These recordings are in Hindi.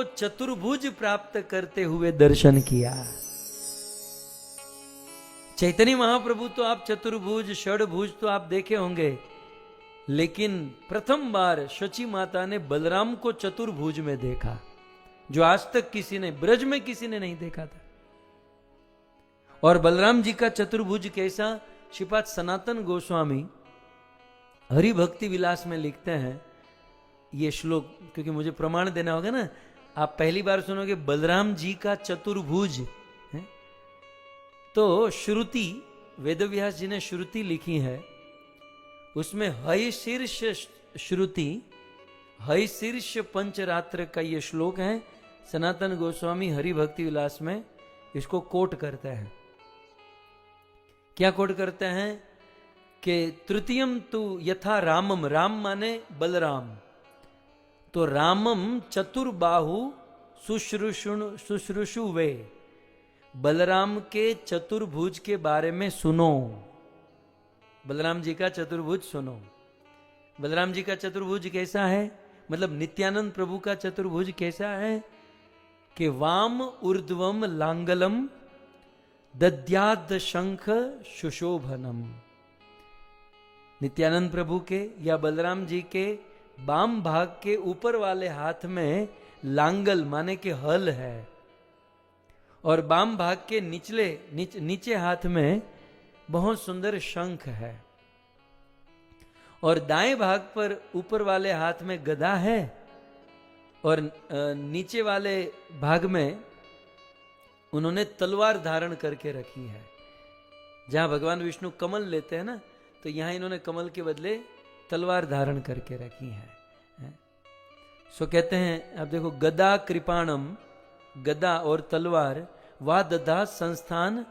को चतुर्भुज प्राप्त करते हुए दर्शन किया। चैतन्य महाप्रभु तो आप चतुर्भुज षडभुज तो आप देखे होंगे, लेकिन प्रथम बार शची माता ने बलराम को चतुर्भुज में देखा, जो आज तक किसी ने, ब्रज में किसी ने नहीं देखा था। और बलराम जी का चतुर्भुज कैसा, श्रीपाद सनातन गोस्वामी हरि भक्ति विलास में लिखते हैं ये श्लोक, क्योंकि मुझे प्रमाण देना होगा ना। आप पहली बार सुनोगे बलराम जी का चतुर्भुज है, तो श्रुति, वेदव्यास जी ने श्रुति लिखी है, उसमें हय शीर्ष श्रुति, हय शीर्ष पंचरात्र का ये श्लोक है। सनातन गोस्वामी हरि भक्ति विलास में इसको कोट करते हैं। क्या कोट करते हैं कि तृतीयम तु यथा रामम, राम माने बलराम, तो रामम चतुर्बाहु शुश्रूषु वे, बलराम के चतुर्भुज के बारे में सुनो। बलराम जी का चतुर्भुज सुनो। बलराम जी का चतुर्भुज कैसा है, मतलब नित्यानंद प्रभु का चतुर्भुज कैसा है कि वाम ऊर्ध्वम लांगलम दद्याद शंख सुशोभनम। नित्यानंद प्रभु के या बलराम जी के बाम भाग के ऊपर वाले हाथ में लांगल माने के हल है, और बाम भाग के नीचे हाथ में बहुत सुंदर शंख है, और दाएं भाग पर ऊपर वाले हाथ में गदा है, और नीचे वाले भाग में उन्होंने तलवार धारण करके रखी है। जहां भगवान विष्णु कमल लेते हैं ना, तो यहां इन्होंने कमल के बदले तलवार धारण करके रखी है। सो कहते हैं, अब देखो, गदा कृपाणम, गदा और तलवार, वा दधा संस्थान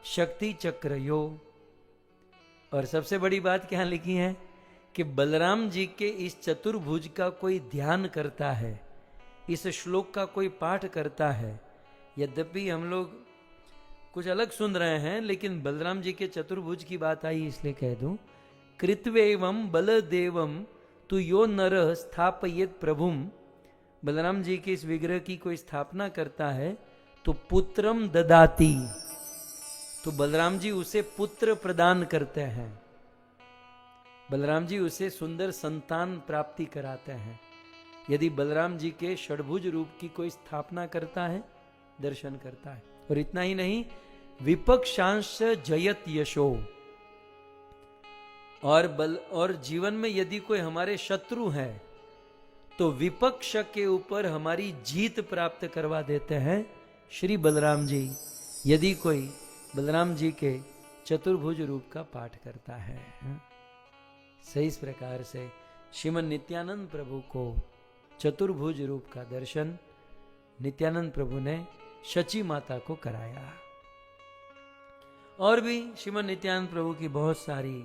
शक्ति चक्र यो। और सबसे बड़ी बात क्या लिखी है कि बलराम जी के इस चतुर्भुज का कोई ध्यान करता है, इस श्लोक का कोई पाठ करता है, यद्यपि हम लोग कुछ अलग सुन रहे हैं, लेकिन बलराम जी के चतुर्भुज की बात आई इसलिए कह दूं, कृत्वेवम बलदेवम तु यो नर स्थापयेत प्रभुम। बलराम जी के इस विग्रह की कोई स्थापना करता है तो पुत्रम ददाती, तो बलराम जी उसे पुत्र प्रदान करते हैं, बलराम जी उसे सुंदर संतान प्राप्ति कराते हैं। यदि बलराम जी के षडभुज रूप की कोई स्थापना करता है, दर्शन करता है। और इतना ही नहीं, विपक्षांश जयत यशो, और जीवन में यदि कोई हमारे शत्रु हैं तो विपक्ष के ऊपर हमारी जीत प्राप्त करवा देते हैं श्री बलराम जी, यदि कोई बलराम जी के चतुर्भुज रूप का पाठ करता है। सही इस प्रकार से श्रीमन नित्यानंद प्रभु को चतुर्भुज रूप का दर्शन नित्यानंद प्रभु ने शची माता को कराया। और भी श्रीमन नित्यानंद प्रभु की बहुत सारी